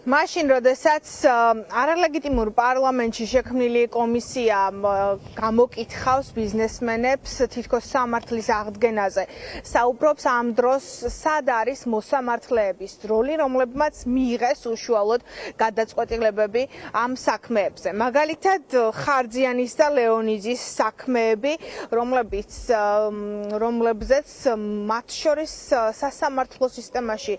მაშინ, როდესაც არალეგიტიმურ პარლამენტში შექმნილი კომისია გამოკითხავს ბიზნესმენებს თითქოს სამართლის აღდგენაზე, საუბრობს ამ დროს სად არის მოსამართლეების როლი, რომლებმაც მიიღეს უშუალოდ გადაწყვეტილებები ამ საქმეებზე. მაგალითად, ხარძიანის და ლეონიძის საქმეები, რომლებზეც მათ შორის სასამართლო სისტემაში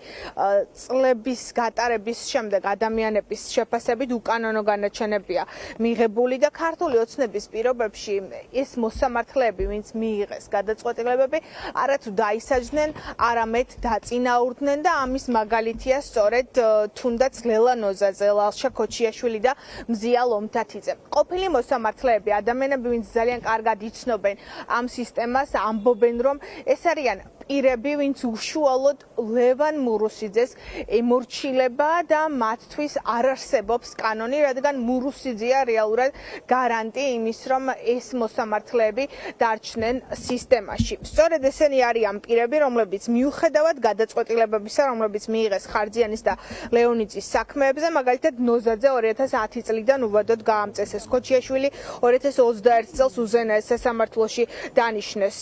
წლების გატარების შემდეგ ადამიანების შეფასებით უკანონო განაჩენებია მიღებული და ქართული ოცნების პირობებში ეს მოსამართლეები, ვინც მიიღეს გადაწყვეტილებები, არათუ დაისაჯნენ, არამედ დაწინაურდნენ და ამის მაგალითია სწორედ თუნდაც ლელა ნოზაძე, ლალშა ქოჩიაშვილი და მზია ლომთათიძე. ყოფილი მოსამართლეები, ადამიანები, ვინც ძალიან კარგად იცნობენ ამ სისტემას, ამბობენ, რომ ეს არიან პირები, ვინც უშუალოდ ლევან მურუსიძეს ემორჩილება და მათთვის არ არსებობს კანონი, რადგან მურუსიძეა რეალურად გარანტი იმის, რომ ეს მოსამართლეები დარჩნენ სისტემაში. სწორედ ესენი არიან პირები, რომლებიც მიუხედავად გადაწყვეტილებებისა, რომლებიც მიიღეს ხარძიანის და ლეონიძის საქმეებზე, მაგალითად ნოზაძე 2010 წლიდან უვადოდ გაამწესეს, ქოჩიაშვილი 2021 წელს უზენაეს სასამართლოში დანიშნეს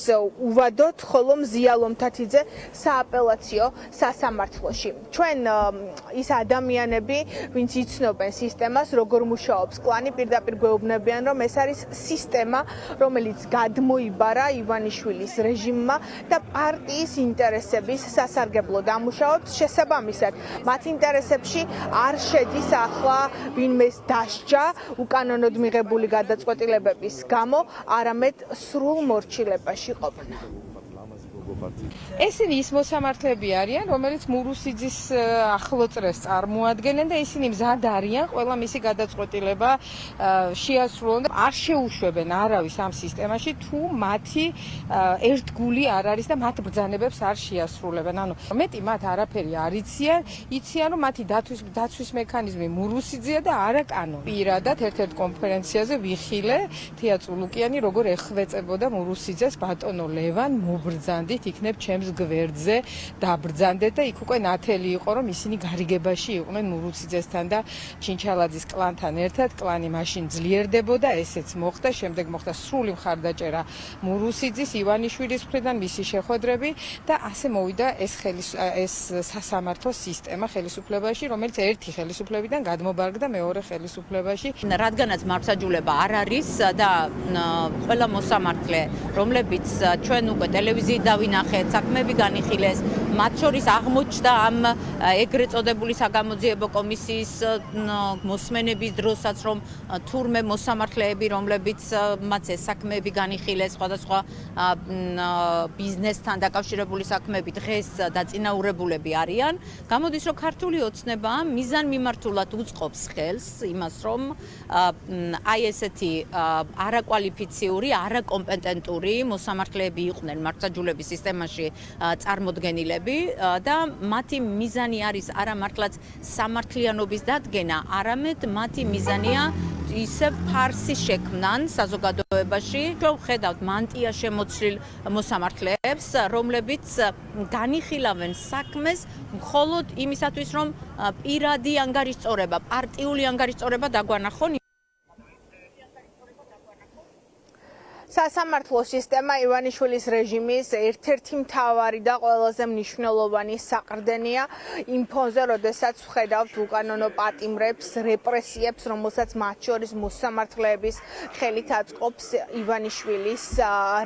უვადოდ, ხოლო მზია ლომთათიძე სააპელაციო სასამართლოში. ჩვენ ის ადამიანები, ვინც იცნობენ სისტემას, როგორ მუშაობს კლანი, პირდაპირ გვეუბნებიან, რომ ეს არის სისტემა, რომელიც გადმოიბარა ივანიშვილის რეჟიმმა და პარტიის ინტერესების სასარგებლოდ ამუშავებს. შესაბამისად, მათ ინტერესებში არ შედის ახლა ვინმეს დასჯა უკანონოდ მიღებული გადაწყვეტილებების გამო, არამედ სრულ მორჩილებაში ყოფნა. ესენი ის მოსამართლეები არიან, რომელიც მურუსიძის ახლოწრეს წარმოადგენენ და ისინი მზად არიან ყველა მისი გადაწყვეტილება შეასრულონ და არ შეუშვებენ არავის ამ სისტემაში, თუ მათი ერთგული არ არის და მათ ბრძანებებს არ შეასრულებენ. ანუ მეტი მათ არაფერი არ იციან, რომ მათი დაცვის მექანიზმი მურუსიძეა და არა კანონი. პირადად ერთ-ერთ კონფერენციაზე ვიხილე თეა წულუკიანი, როგორ ეხვეწებოდა მურუსიძეს, ბატონო ლევან, მობრძანდით, იქნებ ჩემს გვერდზე დაბრძანდეთ და იქ უკვე ნათელი იყო, რომ ისინი გარიგებაში იყვნენ მურუსიძესთან და ჩინჩალაძის კლანთან ერთად. კლანი მაშინ ძლიერდებოდა, ესეც მოხდა, შემდეგ მოხდა სრული მხარდაჭერა მურუსიძის, ივანიშვილის მხრიდან, მისი შეხვედრები და ასე მოვიდა ეს სასამართლო სისტემა ხელისუფლებაში, რომელიც ერთი ხელისუფლებიდან გადმობარგდა მეორე ხელისუფლებაში. რადგანაც მართლმსაჯულება არ არის და ყველა მოსამართლე, რომლებიც ჩვენ უკვე ტელევიზიით დავინახეთ, საქმეები განიხილეს, მათ შორის აღმოჩნდა ამ ეგრეთ წოდებული საგამოძიებო კომისიის მოსმენების დროსაც, რომ თურმე მოსამართლეები, რომლებიც მათ ეს საქმეები განიხილეს, სხვადასხვა ბიზნესთან დაკავშირებული საქმეები დღეს დაწინაურებულები არიან. გამოდის, რომ ქართული ოცნება მიზანმიმართულად უწყობს ხელს იმას, რომ აი ესეთი არაკვალიფიციური, არაკომპეტენტური მოსამართლეები იყვნენ მართლმსაჯულების სისტემაში წარმოდგენილები და მათი მიზანი არის არა მართლაც სამართლიანობის დადგენა, არამედ მათი მიზანია ისევ ფარსი შექმნან საზოგადოებაში. ჩვენ ვხედავთ მანტია შემოცლილ მოსამართლეებს, რომლებიც განიხილავენ საქმეს მხოლოდ იმისათვის, რომ პირადი ანგარიშწორება, პარტიული ანგარიშწორება დაგვანახონ. სასამართლო სისტემა ივანიშვილის რეჟიმის ერთ-ერთი მთავარი და ყველაზე მნიშვნელოვანი საყრდენია იმ ფონზე, როდესაც ვხედავთ უკანონო პატიმრებს, რეპრესიებს, რომელსაც მათ შორის მოსამართლეების ხელით აწყობს ივანიშვილის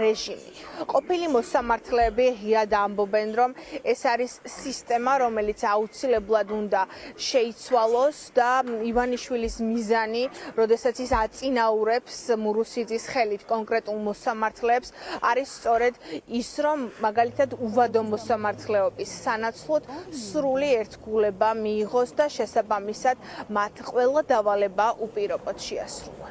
რეჟიმი. ყოფილი მოსამართლეები ღიად ამბობენ, რომ ეს არის სისტემა, რომელიც აუცილებლად უნდა შეიცვალოს და ივანიშვილის მიზანი, როდესაც ის აწინაურებს მურუსიძის ხელით კონკრეტულ მოსამართლეებს, არის სწორედ ის, რომ მაგალითად უვადო მოსამართლეობის სანაცვლოდ სრული ერთგულება მიიღოს და შესაბამისად მათ ყველა დავალება უპირობოდ შეასრულონ.